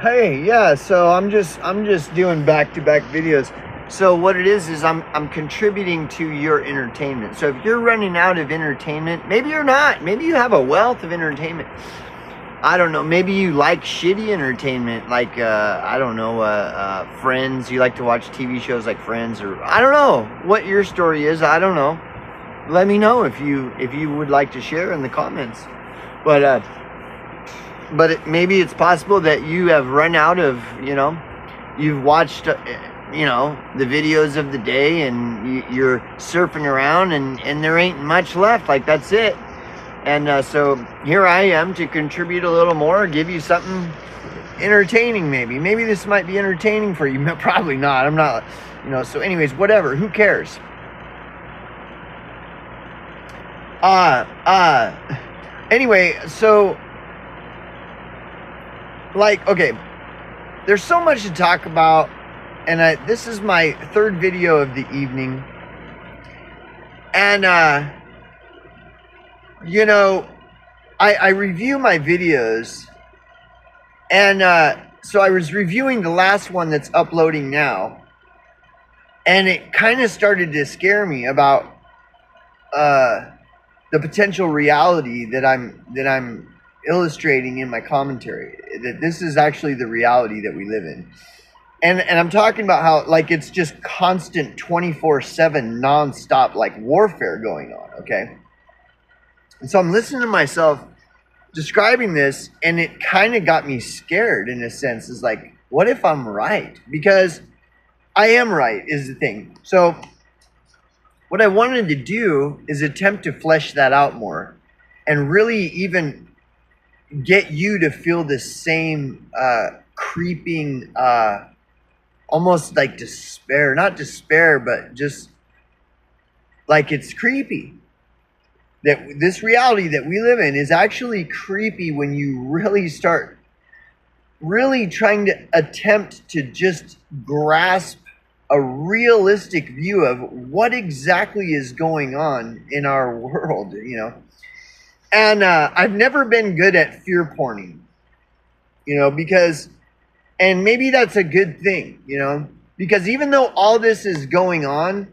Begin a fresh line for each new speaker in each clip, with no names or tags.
Hey, yeah, so I'm just doing back-to-back videos. So what it is I'm contributing to your entertainment. So if you're running out of entertainment, maybe you're not. Maybe you have a wealth of entertainment. I don't know. Maybe you like shitty entertainment, like I don't know, Friends. You like to watch TV shows like Friends, or I don't know what your story is. I don't know. Let me know if you would like to share in the comments. But maybe it's possible that you have run out of, you've watched, the videos of the day, and you're surfing around, and there ain't much left. Like, that's it. And so here I am to contribute a little more, give you something entertaining. Maybe this might be entertaining for you. Probably not. I'm not, so anyways, whatever. Who cares? Uh, uh, anyway, so, like, okay, there's so much to talk about, and this is my third video of the evening, and I review my videos, and so I was reviewing the last one that's uploading now, and it kind of started to scare me about the potential reality that I'm illustrating in my commentary, that this is actually the reality that we live in. And I'm talking about how, like, it's just constant 24/7 nonstop, like, warfare going on, okay? And so I'm listening to myself describing this, and it kind of got me scared in a sense. Is like, what if I'm right? Because I am right, is the thing. So what I wanted to do is attempt to flesh that out more, and really even get you to feel the same creeping, almost like despair. Not despair, but just like it's creepy. That this reality that we live in is actually creepy when you really start really trying to attempt to just grasp a realistic view of what exactly is going on in our world, And I've never been good at fear porning, because, and maybe that's a good thing, because even though all this is going on,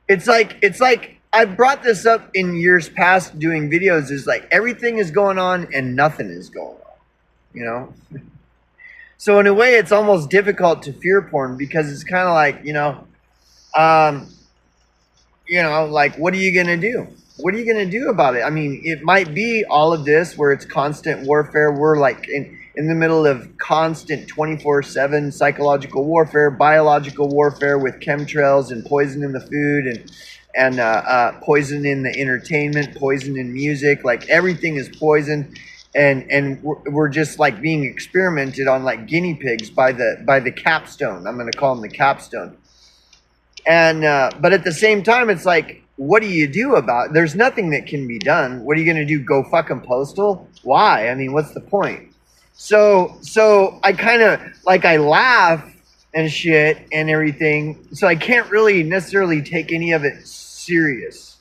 it's like I've brought this up in years past doing videos, is like everything is going on and nothing is going on, So in a way, it's almost difficult to fear porn, because it's kind of like, like, what are you going to do? What are you going to do about it? I mean, it might be all of this where it's constant warfare. We're like in the middle of constant 24/7 psychological warfare, biological warfare with chemtrails and poison in the food, and poison in the entertainment, poison in music. Like, everything is poison. And we're just like being experimented on like guinea pigs by the capstone. I'm going to call them the capstone. And but at the same time, it's like, what do you do about it? There's nothing that can be done. What are you going to do? Go fucking postal? Why? I mean, what's the point? So I kind of like, I laugh and shit and everything. So I can't really necessarily take any of it serious,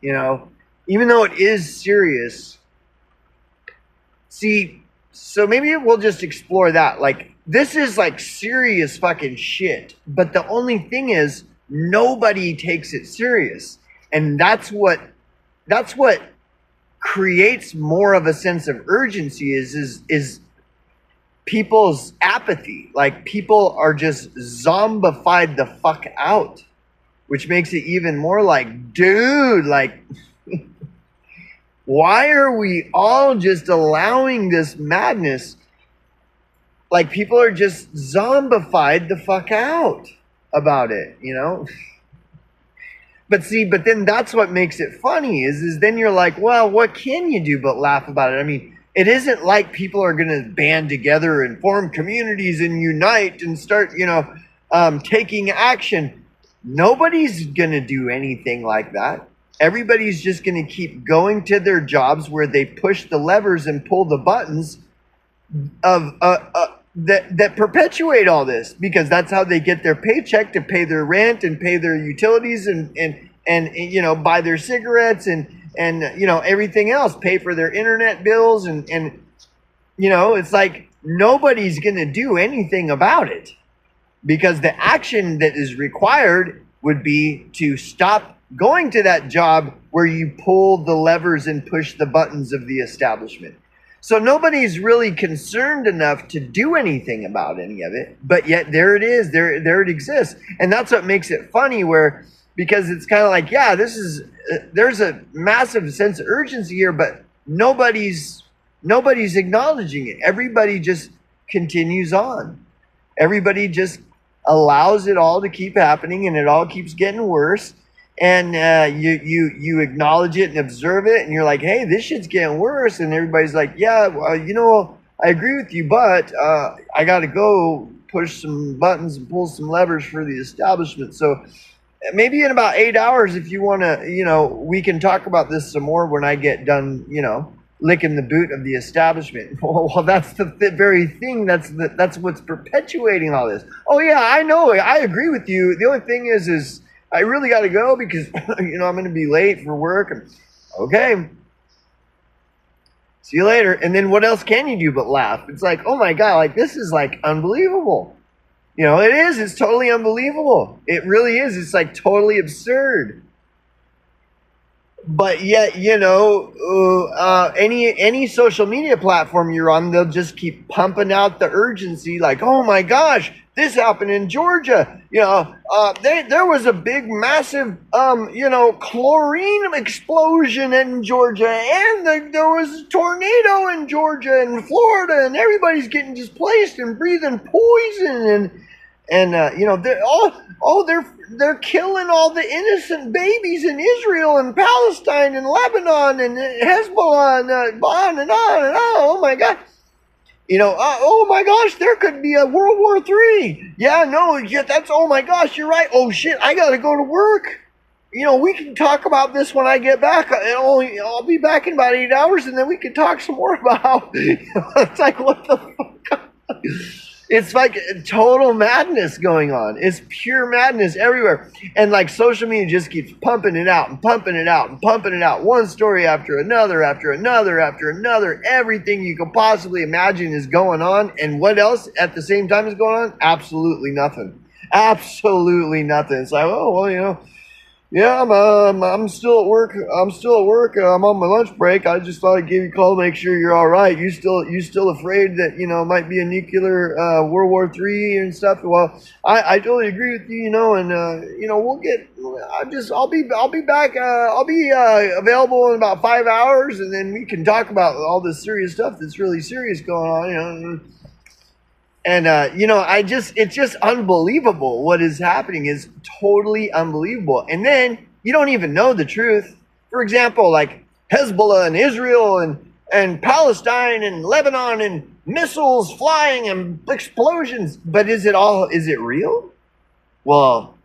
even though it is serious. See, so maybe we'll just explore that. Like, this is like serious fucking shit. But the only thing is, nobody takes it serious. And that's what creates more of a sense of urgency is people's apathy. Like, people are just zombified the fuck out, which makes it even more like, dude, like, why are we all just allowing this madness? Like, people are just zombified the fuck out about it, But then that's what makes it funny is then you're like, well, what can you do but laugh about it? I mean, it isn't like people are going to band together and form communities and unite and start, taking action. Nobody's going to do anything like that. Everybody's just going to keep going to their jobs where they push the levers and pull the buttons of that perpetuate all this, because that's how they get their paycheck to pay their rent and pay their utilities and buy their cigarettes and and everything else, pay for their internet bills, and it's like nobody's going to do anything about it, because the action that is required would be to stop going to that job where you pull the levers and push the buttons of the establishment. So nobody's really concerned enough to do anything about any of it, but yet there it is, there it exists. And that's what makes it funny, because it's kind of like, yeah, there's a massive sense of urgency here, but nobody's acknowledging it. Everybody just continues on. Everybody just allows it all to keep happening, and it all keeps getting worse. And you acknowledge it and observe it, and you're like, hey, this shit's getting worse. And everybody's like, yeah, well, I agree with you, but I got to go push some buttons and pull some levers for the establishment. So maybe in about 8 hours, if you want to, we can talk about this some more when I get done, licking the boot of the establishment. Well, that's the very thing. That's what's perpetuating all this. Oh yeah, I know. I agree with you. The only thing is I really got to go because I'm going to be late for work. And okay, see you later. And then what else can you do but laugh? It's like, oh my God, like this is like unbelievable. It is. It's totally unbelievable. It really is. It's like totally absurd. But yet, any social media platform you're on, they'll just keep pumping out the urgency. Like, oh my gosh, this happened in Georgia. There was a big, massive, chlorine explosion in Georgia, and there was a tornado in Georgia and Florida, and everybody's getting displaced and breathing poison, and they're killing all the innocent babies in Israel and Palestine and Lebanon and Hezbollah and on and on and on. Oh my God. Oh my gosh, there could be a World War III. Yeah, that's, oh my gosh, you're right. Oh shit, I got to go to work. We can talk about this when I get back. I'll be back in about 8 hours, and then we can talk some more about how, it's like, what the fuck? It's like total madness going on. It's pure madness everywhere. And like social media just keeps pumping it out and pumping it out and pumping it out. One story after another, after another, after another. Everything you could possibly imagine is going on. And what else at the same time is going on? Absolutely nothing. Absolutely nothing. It's like, oh, well, yeah, I'm still at work. I'm on my lunch break. I just thought I'd give you a call to make sure you're all right. You still afraid that it might be a nuclear World War III and stuff? Well, I totally agree with you. And we'll get. I'll be back. I'll be available in about 5 hours, and then we can talk about all this serious stuff that's really serious going on. And, it's just unbelievable what is happening. Is totally unbelievable. And then you don't even know the truth. For example, like Hezbollah and Israel and Palestine and Lebanon and missiles flying and explosions. But is it real? Well,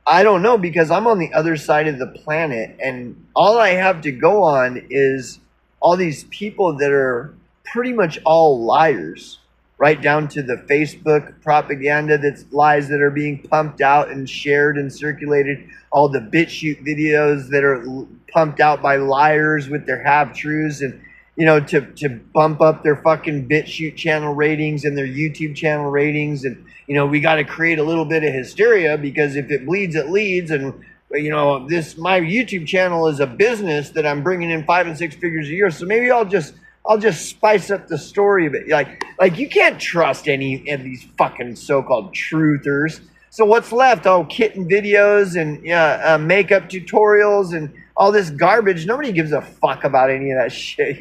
I don't know, because I'm on the other side of the planet, and all I have to go on is all these people that are pretty much all liars. Right down to the Facebook propaganda that's lies that are being pumped out and shared and circulated. All the BitChute videos that are pumped out by liars with their half-truths, and to bump up their fucking BitChute channel ratings and their YouTube channel ratings. And we got to create a little bit of hysteria, because if it bleeds, it leads. And my YouTube channel is a business that I'm bringing in 5 and 6 figures a year. So maybe I'll just spice up the story a bit. Like you can't trust any of these fucking so-called truthers. So what's left? Oh, kitten videos and makeup tutorials and all this garbage. Nobody gives a fuck about any of that shit,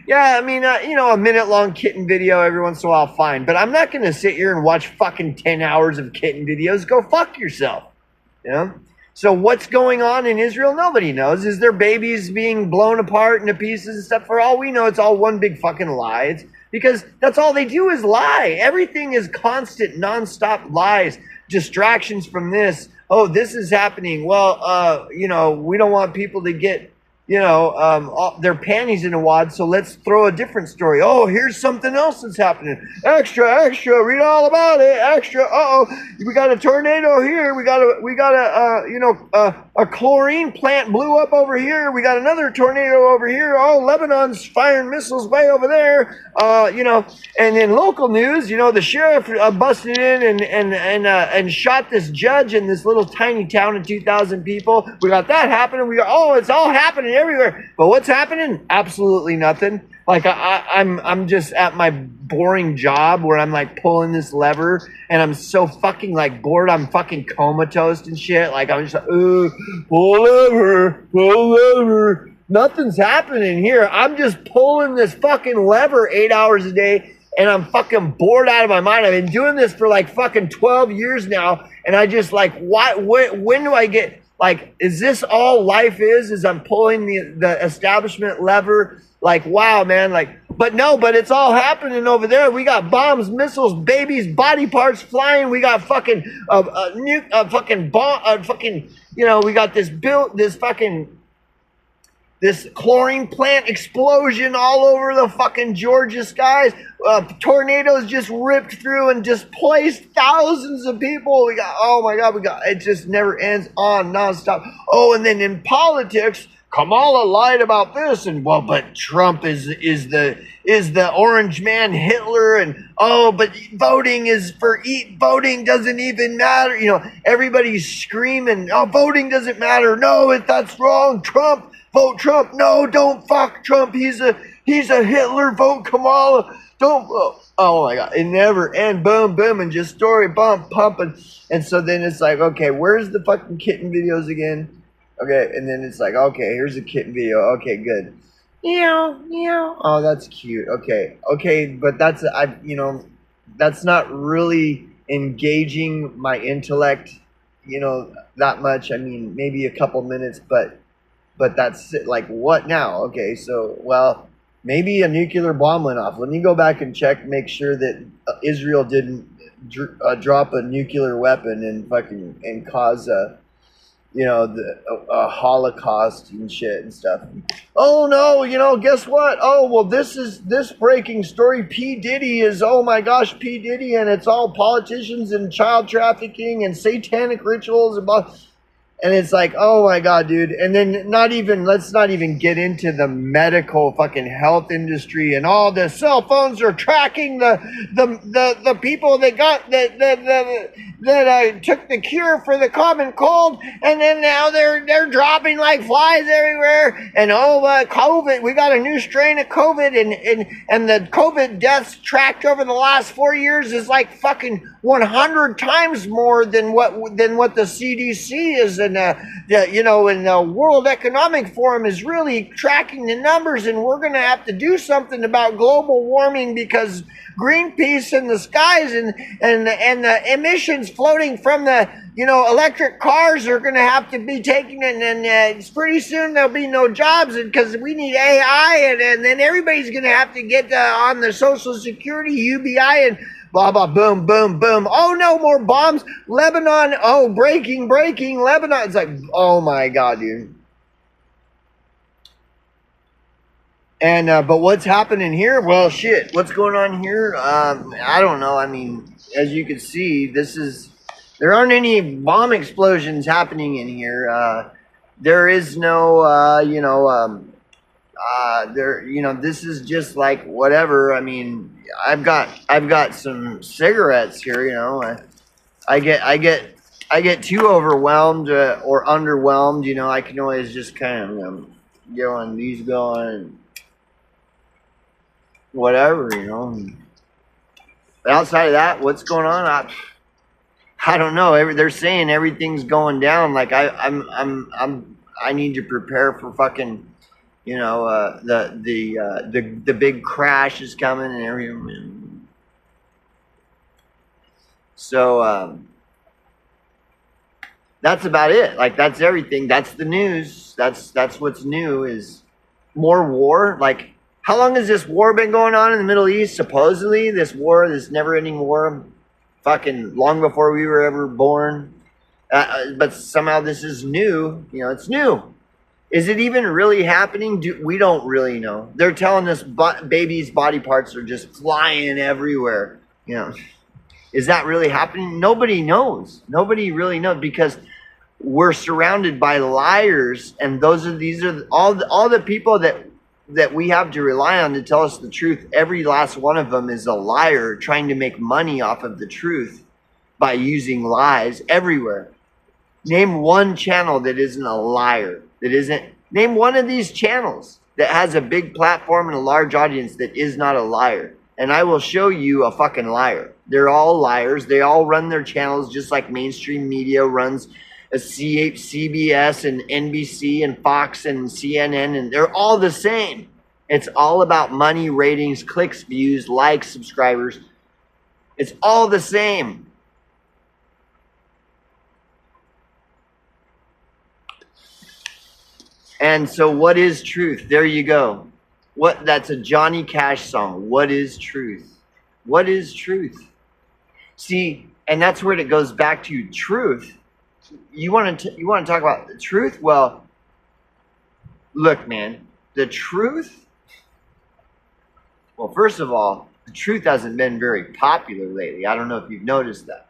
Yeah, I mean, a minute-long kitten video every once in a while, fine. But I'm not going to sit here and watch fucking 10 hours of kitten videos. Go fuck yourself, So what's going on in Israel? Nobody knows. Is there babies being blown apart into pieces and stuff? For all we know, it's all one big fucking lie. It's because that's all they do is lie. Everything is constant, nonstop lies. Distractions from this. Oh, this is happening. Well, we don't want people to get, their panties in a wad, so let's throw a different story. Oh, here's something else that's happening. Extra, read all about it. Extra, we got a tornado here. We got a a chlorine plant blew up over here. We got another tornado over here. Oh, Lebanon's firing missiles way over there. And in local news, the sheriff busted in and shot this judge in this little tiny town of 2,000 people. We got that happening. It's all happening everywhere. But what's happening? Absolutely nothing. Like I'm just at my boring job where I'm like pulling this lever and I'm so fucking like bored. I'm fucking comatose and shit. Like I'm just like, pull lever. Nothing's happening here. I'm just pulling this fucking lever 8 hours a day and I'm fucking bored out of my mind. I've been doing this for like fucking 12 years now. And I just like, when do I get, like, is this all life is I'm pulling the establishment lever? Like, wow, man, like, but it's all happening over there. We got bombs, missiles, babies, body parts flying. We got fucking, we got this chlorine plant explosion all over the fucking Georgia skies. Tornadoes just ripped through and displaced thousands of people. Oh my God, it just never ends on nonstop. Oh, and then in politics, Kamala lied about this, and but Trump is the orange man Hitler, and but voting doesn't even matter. Everybody's screaming, voting doesn't matter. No, that's wrong. Trump, vote Trump. No, don't fuck Trump. He's a Hitler. Vote Kamala. Don't. Oh my God, it never ends. Boom, boom, and just story pumping. And so then it's like, okay, where's the fucking kitten videos again? Okay, and then it's like, okay, here's a kitten video. Okay, good. Meow, meow. Oh, that's cute. Okay, but that's not really engaging my intellect, that much. I mean, maybe a couple minutes, but that's it. Like, what now? Okay, so, maybe a nuclear bomb went off. Let me go back and check, make sure that Israel didn't drop a nuclear weapon and cause a Holocaust and shit and stuff. Oh no, guess what? Oh, well, this breaking story. P. Diddy is, oh my gosh, P. Diddy, and it's all politicians and child trafficking and satanic rituals and blah. And it's like, oh my God, dude. And then let's not even get into the medical fucking health industry and all the cell phones are tracking the people that got that took the cure for the common cold, and then now they're dropping like flies everywhere. And COVID, we got a new strain of COVID, and the COVID deaths tracked over the last 4 years is like fucking 100 times more than what the CDC is, and the World Economic Forum is really tracking the numbers, and we're going to have to do something about global warming because Greenpeace and the skies and the emissions floating from the electric cars are going to have to be taken, and pretty soon there'll be no jobs because we need AI, and then everybody's going to have to get on the Social Security, UBI, and blah, blah, boom, boom, boom. Oh, no, more bombs. Lebanon. Oh, breaking. Lebanon. It's like, oh, my God, dude. And, but what's happening here? Well, shit. What's going on here? I don't know. I mean, as you can see, there aren't any bomb explosions happening in here. There is no, this is just like whatever. I mean, I've got some cigarettes here. I get too overwhelmed or underwhelmed. I can always just kind of get on these going, whatever. But outside of that, what's going on? I don't know. They're saying everything's going down. Like I need to prepare for fucking. The big crash is coming and everything. So that's about it. Like that's everything. That's the news. That's what's new is more war. Like how long has this war been going on in the Middle East? Supposedly this never-ending war, fucking long before we were ever born. But somehow this is new. It's new. Is it even really happening? We don't really know. They're telling us babies' body parts are just flying everywhere. Is that really happening? Nobody knows. Nobody really knows because we're surrounded by liars, and these are all the people that we have to rely on to tell us the truth. Every last one of them is a liar trying to make money off of the truth by using lies everywhere. Name one channel that isn't a liar, name one of these channels that has a big platform and a large audience that is not a liar, and I will show you a fucking liar. They're all liars. They all run their channels just like mainstream media runs a CBS and NBC and Fox and CNN, and they're all the same. It's all about money, ratings, clicks, views, likes, subscribers. It's all the same. And so what is truth? There you go. That's a Johnny Cash song. What is truth? What is truth? See, and that's where it goes back to truth. You want to talk about the truth? Well, look, man, the truth. Well, first of all, the truth hasn't been very popular lately. I don't know if you've noticed that.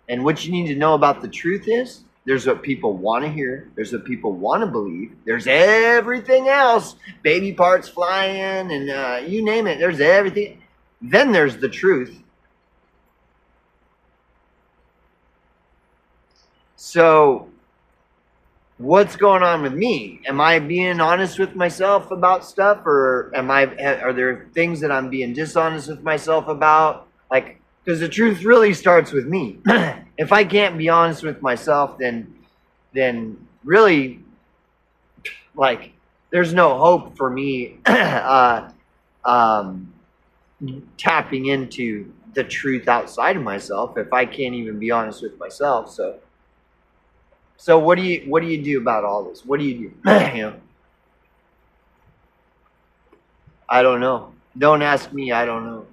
And what you need to know about the truth is, there's what people want to hear. There's what people want to believe. There's everything else. Baby parts flying and you name it. There's everything. Then there's the truth. So what's going on with me? Am I being honest with myself about stuff, or are there things that I'm being dishonest with myself about? Like, because the truth really starts with me. If I can't be honest with myself, then really, like, there's no hope for me tapping into the truth outside of myself if I can't even be honest with myself. So what do you do about all this? What do you do? You know, I don't know. Don't ask me. I don't know.